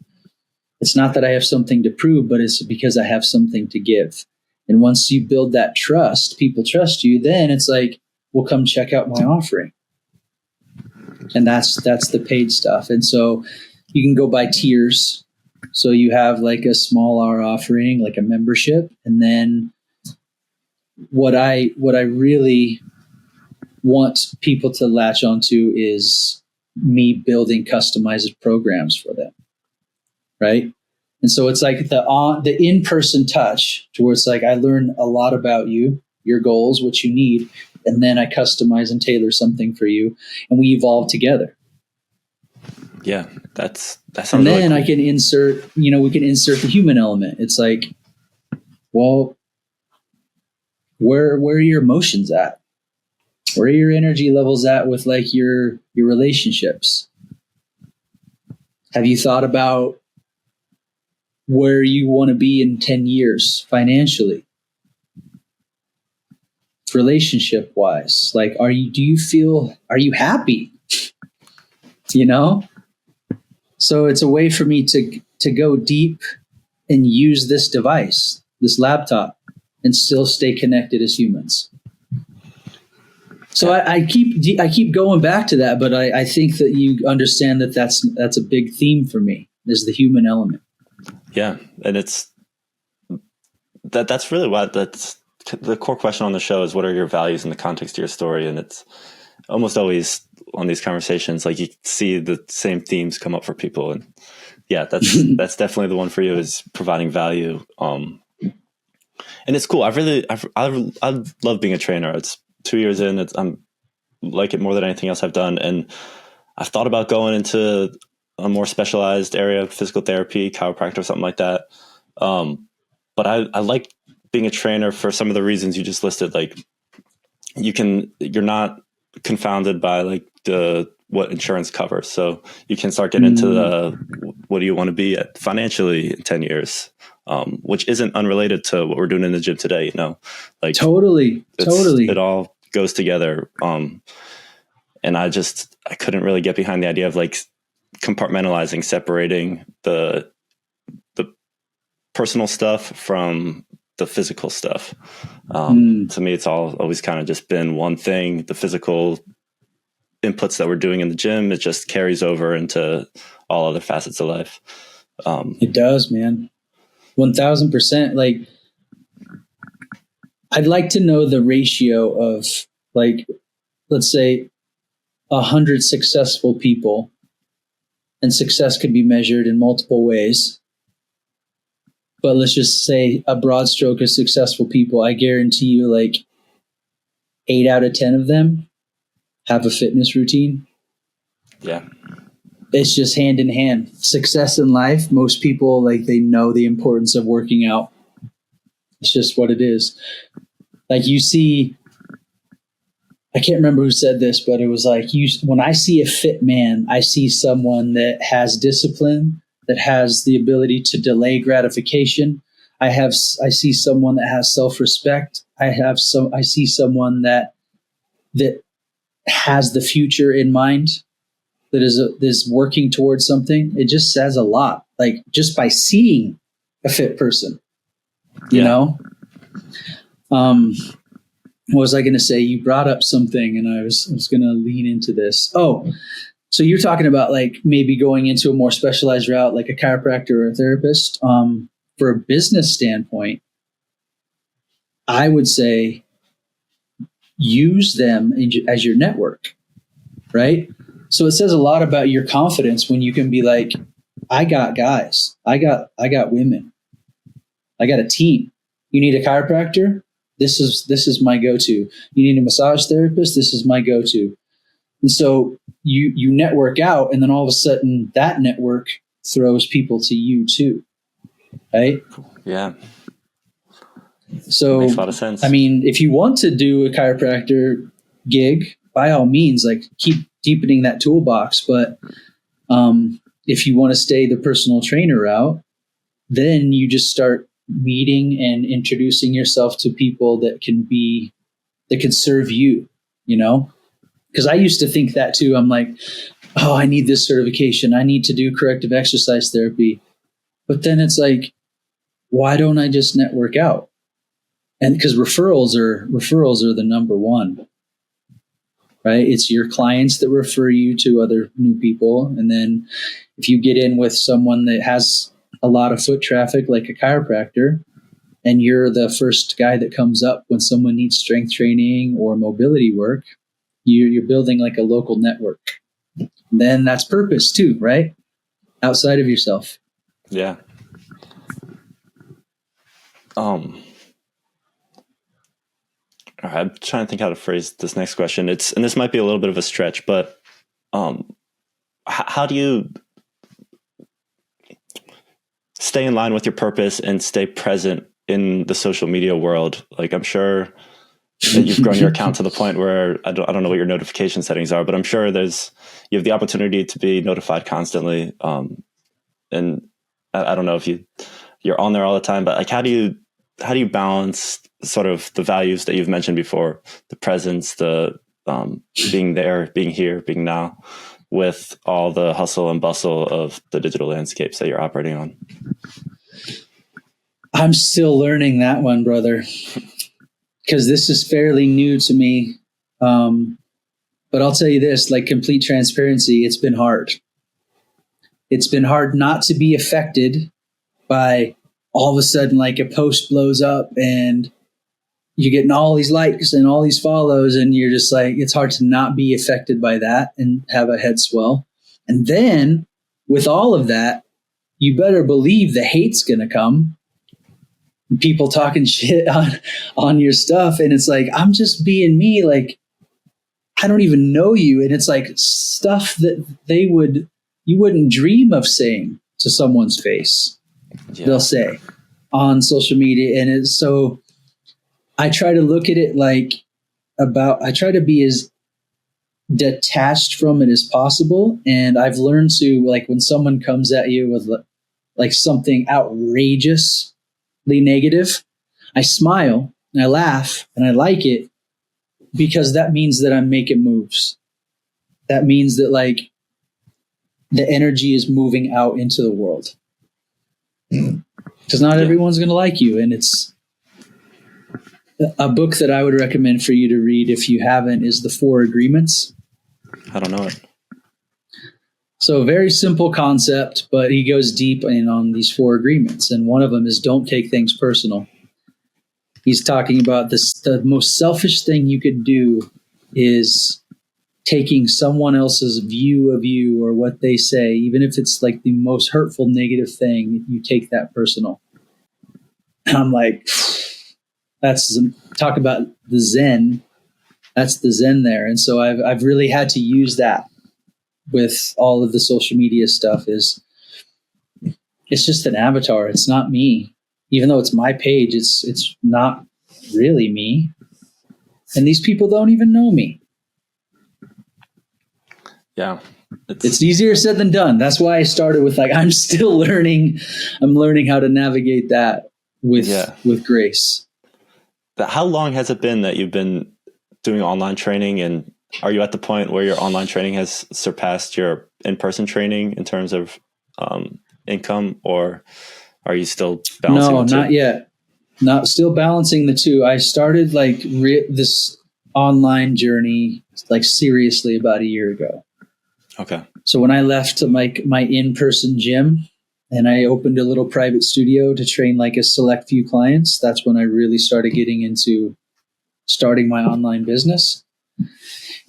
it's not that I have something to prove, but it's because I have something to give. And once you build that trust, people trust you, then it's like, well, come check out my offering. And that's the paid stuff. And so you can go by tiers. So you have like a small R offering, like a membership. And then what I really want people to latch onto is me building customized programs for them. Right. And so it's like the in-person touch, to where it's like, I learn a lot about you, your goals, what you need, and then I customize and tailor something for you, and we evolve together. Yeah, that sounds And then really cool. I can insert, we can insert the human element. It's like, well, where are your emotions at? Where are your energy levels at with like your relationships? Have you thought about where you want to be in 10 years financially, relationship wise? Like, are you happy? So it's a way for me to go deep and use this device, this laptop, and still stay connected as humans. So I keep going back to that, but I think that you understand that that's a big theme for me, is the human element. Yeah, and that's really that's the core question on the show, is what are your values in the context of your story? And it's almost always on these conversations, like, you see the same themes come up for people. And yeah, that's definitely the one for you, is providing value. And it's cool. I love being a trainer. It's 2 years in. I'm like it more than anything else I've done. And I've thought about going into a more specialized area of physical therapy, chiropractor, something like that. But I like being a trainer for some of the reasons you just listed. Like, you're not confounded by like what insurance covers. So you can start getting into what do you want to be at financially in 10 years, which isn't unrelated to what we're doing in the gym today, like totally. It all goes together. And And I couldn't really get behind the idea of like compartmentalizing, separating the personal stuff from the physical stuff. To me, it's always kind of just been one thing. The physical inputs that we're doing in the gym, it just carries over into all other facets of life. It does, man. 1000%. Like, I'd like to know the ratio of, like, let's say 100 successful people, and success could be measured in multiple ways. But let's just say a broad stroke of successful people. I guarantee you, like 8 out of 10 of them have a fitness routine. Yeah. It's just hand in hand. Success in life, most people, like, they know the importance of working out. It's just what it is. Like, you see, I can't remember who said this, but it was like, when I see a fit man, I see someone that has discipline, that has the ability to delay gratification. I see someone that has self-respect. I see someone that has the future in mind, that is working towards something. It just says a lot, like, just by seeing a fit person, you know? What was I going to say? You brought up something, and I was going to lean into this. Oh, so you're talking about, like, maybe going into a more specialized route, like a chiropractor or a therapist. For a business standpoint, I would say use them as your network, right? So it says a lot about your confidence when you can be like, I got guys, I got women, I got a team. You need a chiropractor? This is my go-to. You need a massage therapist? This is my go-to. And so you network out, and then all of a sudden that network throws people to you too. Right? Yeah. So makes a lot of sense. I mean, if you want to do a chiropractor gig, by all means, like, keep deepening that toolbox. But if you want to stay the personal trainer route, then you just start meeting and introducing yourself to people that can serve you, you know? Because I used to think that too. I'm like, oh, I need this certification. I need to do corrective exercise therapy. But then it's like, why don't I just network out? And because referrals are the number one, right? It's your clients that refer you to other new people. And then if you get in with someone that has a lot of foot traffic, like a chiropractor, and you're the first guy that comes up when someone needs strength training or mobility work, you're building like a local network. And then that's purpose too, right? Outside of yourself. Yeah. All right, I'm trying to think how to phrase this next question. And this might be a little bit of a stretch, but how do you stay in line with your purpose and stay present in the social media world? Like, I'm sure that you've grown your account to the point where I don't know what your notification settings are, but I'm sure you have the opportunity to be notified constantly. And I don't know if you're on there all the time, but like, how do you balance sort of the values that you've mentioned before, the presence, the being there, being here, being now, with all the hustle and bustle of the digital landscapes that you're operating on? I'm still learning that one, brother, because this is fairly new to me. But I'll tell you this, like, complete transparency, it's been hard. It's been hard not to be affected by all of a sudden, like, a post blows up and you're getting all these likes and all these follows, and you're just like, it's hard to not be affected by that and have a head swell. And then with all of that, you better believe the hate's going to come. People talking shit on your stuff. And it's like, I'm just being me. Like, I don't even know you. And it's like stuff that you wouldn't dream of saying to someone's face. Yeah. They'll say on social media. And it's so, I try to look at it like I try to be as detached from it as possible. And I've learned to, like, when someone comes at you with like something outrageously negative, I smile and I laugh and I like it, because that means that I'm making moves. that means that like the energy is moving out into the world. Because not everyone's going to like you. And it's a book that I would recommend for you to read if you haven't is The Four Agreements. I don't know it. So a very simple concept, but he goes deep in on these four agreements. And one of them is don't take things personal. He's talking about this. The most selfish thing you could do is taking someone else's view of you or what they say, even if it's like the most hurtful, negative thing, you take that personal. And I'm like, talk about the Zen. That's the Zen there. And so I've really had to use that with all of the social media stuff. It's just an avatar. It's not me. Even though it's my page, it's not really me. And these people don't even know me. Yeah. It's easier said than done. That's why I started with like, I'm still learning. I'm learning how to navigate that with grace. How long has it been that you've been doing online training, and are you at the point where your online training has surpassed your in-person training in terms of income, or are you still balancing the two? No, not yet. Not still balancing the two. I started like this online journey like seriously about a year ago. Okay. So when I left my in-person gym and I opened a little private studio to train like a select few clients, that's when I really started getting into starting my online business. And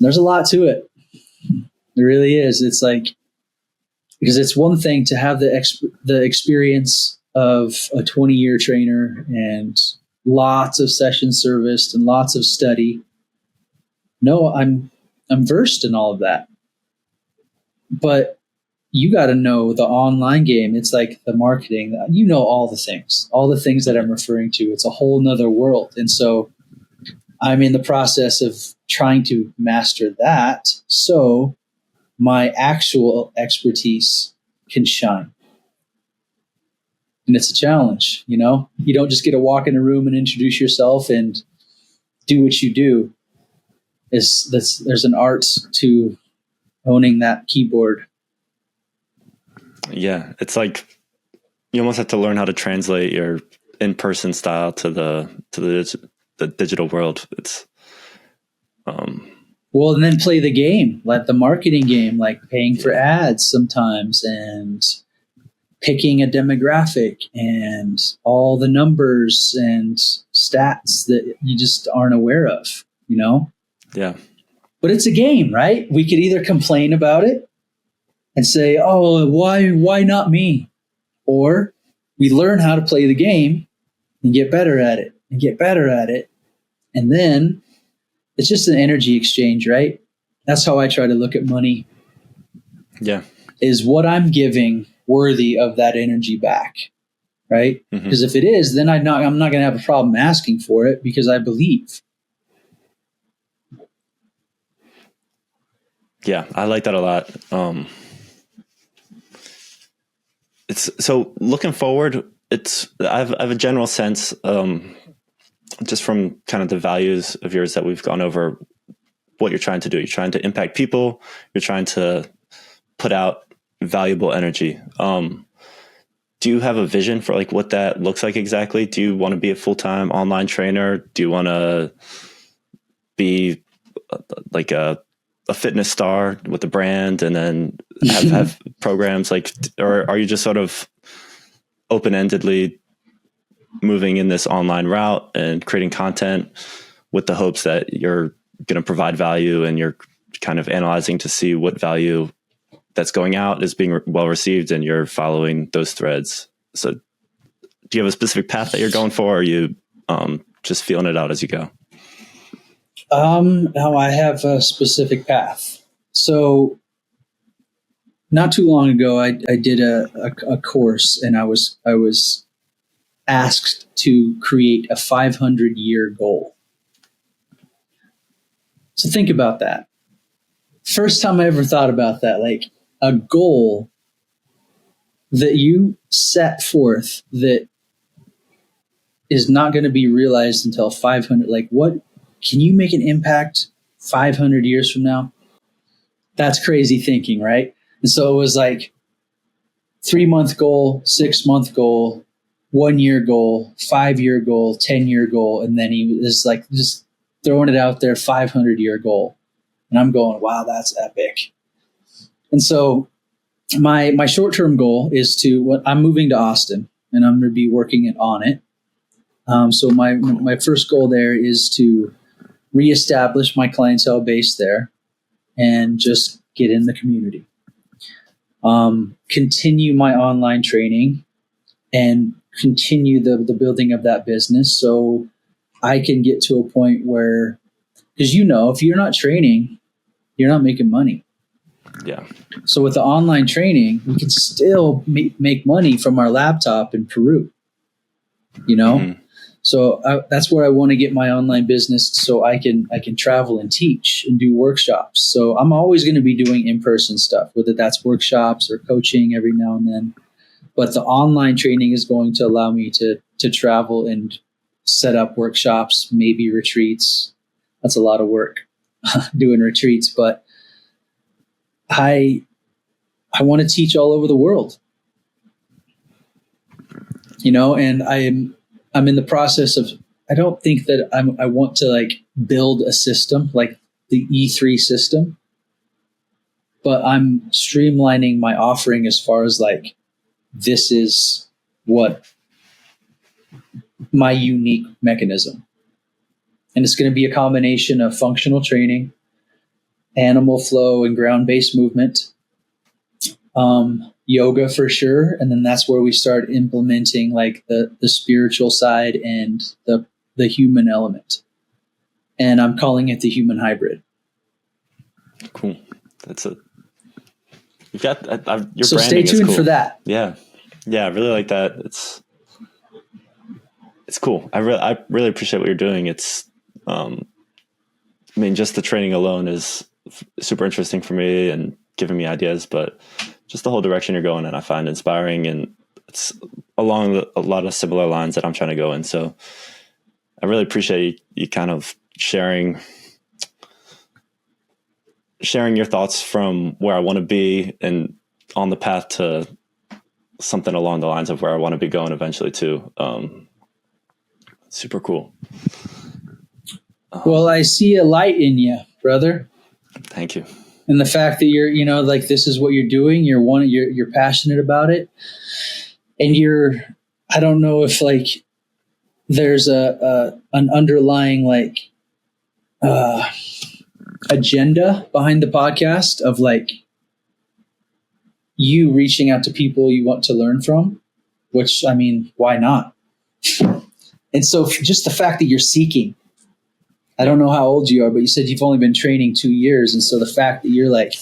there's a lot to it. There really is. It's like, because it's one thing to have the experience of a 20-year trainer and lots of sessions serviced and lots of study. No, I'm versed in all of that. But you got to know the online game. It's like the marketing, all the things that I'm referring to. It's a whole nother world. And so I'm in the process of trying to master that so my actual expertise can shine. And it's a challenge, you don't just get to walk in a room and introduce yourself and do what you do. There's an art to owning that keyboard. Yeah. It's like you almost have to learn how to translate your in-person style to the digital world. It's, well, and then play the game, like the marketing game, like paying for ads sometimes and picking a demographic and all the numbers and stats that you just aren't aware of, Yeah. But it's a game, right? We could either complain about it and say, oh, why not me? Or we learn how to play the game and get better at it and get better at it. And then it's just an energy exchange, right? That's how I try to look at money. Yeah. Is what I'm giving worthy of that energy back, right? Because if it is, then I'm not going to have a problem asking for it because I believe. Yeah, I like that a lot. It's so looking forward. I have a general sense, just from kind of the values of yours that we've gone over, what you're trying to do. You're trying to impact people. You're trying to put out valuable energy. Do you have a vision for like what that looks like exactly? Do you want to be a full-time online trainer? Do you want to be like a fitness star with a brand and then have programs like, or are you just sort of open-endedly moving in this online route and creating content with the hopes that you're going to provide value, and you're kind of analyzing to see what value that's going out is being well received and you're following those threads? So do you have a specific path that you're going for, or are you just feeling it out as you go? Now I have a specific path. So not too long ago, I did a course, and I was asked to create a 500-year goal. So think about that. First time I ever thought about that, like a goal that you set forth that is not going to be realized until 500. Like, what can you make an impact 500 years from now? That's crazy thinking, right? And so it was like 3-month goal, 6-month goal, 1-year goal, 5-year goal, 10-year goal. And then he was like just throwing it out there, 500-year goal. And I'm going, wow, that's epic. And so my short-term goal is I'm moving to Austin and I'm going to be working on it. So my first goal there is to reestablish my clientele base there and just get in the community. Continue my online training and continue the building of that business so I can get to a point where, because if you're not training, you're not making money. Yeah. So with the online training, we can still make money from our laptop in Peru, Mm-hmm. So that's where I want to get my online business so I can travel and teach and do workshops. So I'm always going to be doing in-person stuff, whether that's workshops or coaching every now and then. But the online training is going to allow me to travel and set up workshops, maybe retreats. That's a lot of work doing retreats, but I want to teach all over the world, and I'm in the process of, I don't think that I want to like build a system like the E3 system, but I'm streamlining my offering as far as like, this is what my unique mechanism. And it's going to be a combination of functional training, animal flow and ground-based movement, yoga for sure. And then that's where we start implementing like the spiritual side and the human element. And I'm calling it the human hybrid. Cool. You've got your so branding. Stay tuned cool. for that. Yeah. Yeah. I really like that. It's cool. I really appreciate what you're doing. Just the training alone is super interesting for me and giving me ideas, but just the whole direction you're going in, I find inspiring, and it's along a lot of similar lines that I'm trying to go in. So I really appreciate you kind of sharing your thoughts from where I want to be and on the path to something along the lines of where I want to be going eventually too. Super cool. Well, I see a light in you, brother. Thank you. And the fact that you're, like this is what you're doing, you're passionate about it. And I don't know if like there's an underlying like agenda behind the podcast of like you reaching out to people you want to learn from, which, I mean, why not? And so just the fact that you're seeking, I don't know how old you are, but you said you've only been training 2 years. And so the fact that you're like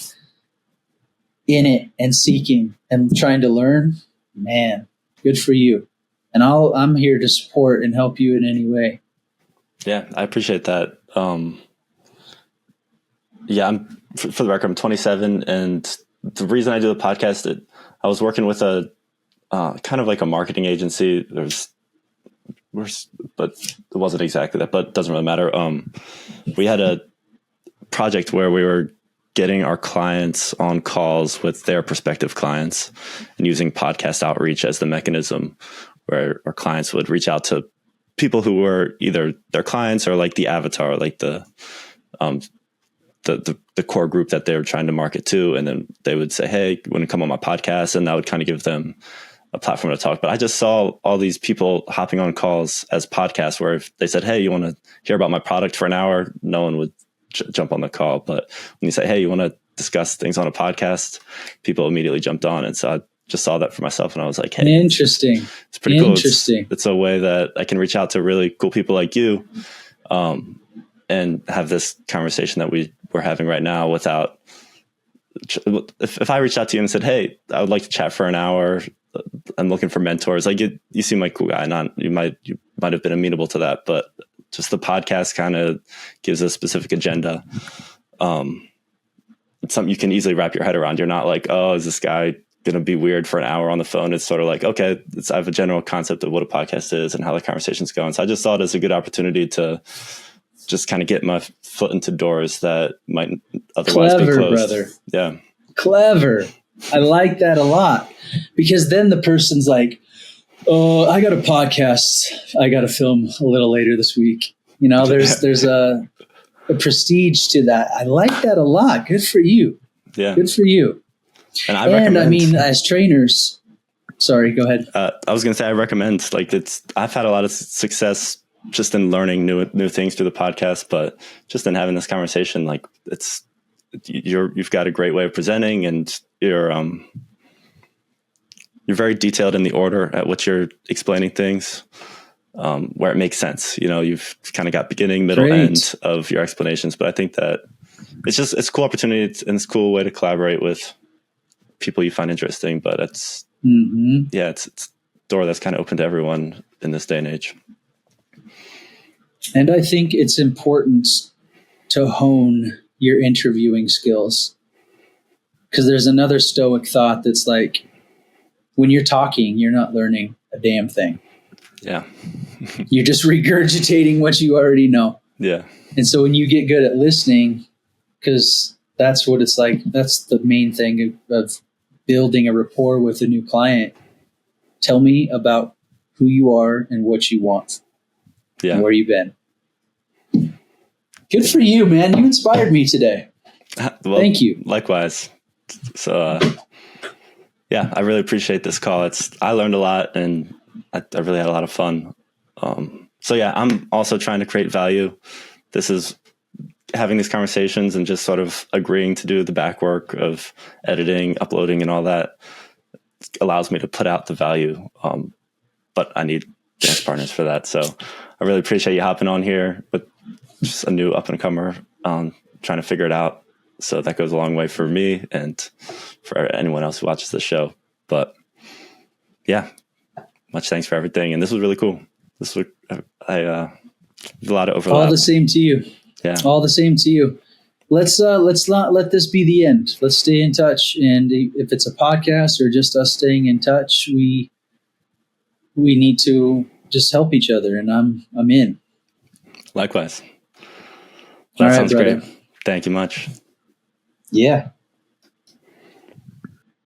in it and seeking and trying to learn, man, good for you. And I'm here to support and help you in any way. Yeah, I appreciate that. I'm for the record, I'm 27, and the reason I do the podcast, I was working with a kind of like a marketing agency. But it wasn't exactly that, but it doesn't really matter. We had a project where we were getting our clients on calls with their prospective clients and using podcast outreach as the mechanism where our clients would reach out to people who were either their clients or like the avatar, like the core group that they were trying to market to. And then they would say, hey, you want to come on my podcast? And that would kind of give them a platform to talk. But I just saw all these people hopping on calls as podcasts where if they said, hey, you want to hear about my product for an hour, no one would jump on the call. But when you say, hey, you want to discuss things on a podcast, people immediately jumped on. And so I just saw that for myself and I was like, hey, interesting. It's pretty cool. It's a way that I can reach out to really cool people like you and have this conversation that we're having right now without, if I reached out to you and said, hey, I would like to chat for an hour, I'm looking for mentors. Like you seem like a cool guy. You might have been amenable to that, but just the podcast kind of gives a specific agenda. It's something you can easily wrap your head around. You're not like, oh, is this guy going to be weird for an hour on the phone? It's sort of like, okay, I have a general concept of what a podcast is and how the conversation's going. So I just saw it as a good opportunity to just kind of get my foot into doors that might otherwise be Clever, closed. brother. Yeah. Clever. I like that a lot, because then the person's like, oh, I got a podcast I got to film a little later this week. You know, there's a prestige to that. I like that a lot. Good for you. Yeah. Good for you. And I recommend, I mean, as trainers, sorry, go ahead. I was going to say, I recommend, like, I've had a lot of success just in learning new things through the podcast, but just in having this conversation, like, you've got a great way of presenting, and you're very detailed in the order at which you're explaining things, where it makes sense. You know, you've kind of got beginning, middle, end of your explanations, but I think that it's a cool opportunity, and it's a cool way to collaborate with people you find interesting, but it's a door that's kind of open to everyone in this day and age. And I think it's important to hone your interviewing skills, because there's another Stoic thought that's like, when you're talking, you're not learning a damn thing. Yeah. You're just regurgitating what you already know. Yeah. And so when you get good at listening, because that's what it's like, that's the main thing of building a rapport with a new client. Tell me about who you are and what you want. Yeah. And where you've been. Good for you, man. You inspired me today. Well, thank you. Likewise. So, yeah, I really appreciate this call. I learned a lot, and I really had a lot of fun. So yeah, I'm also trying to create value. This is having these conversations and just sort of agreeing to do the back work of editing, uploading, and all that allows me to put out the value. But I need dance partners for that. So I really appreciate you hopping on here with just a new up and comer, trying to figure it out. So that goes a long way for me and for anyone else who watches the show. But yeah, much thanks for everything. And this was really cool. This was, a lot of overlap. All the same to you. Yeah. All the same to you. Let's not let this be the end. Let's stay in touch. And if it's a podcast or just us staying in touch, we need to just help each other. And I'm in. Likewise. That sounds great. Thank you much. Yeah.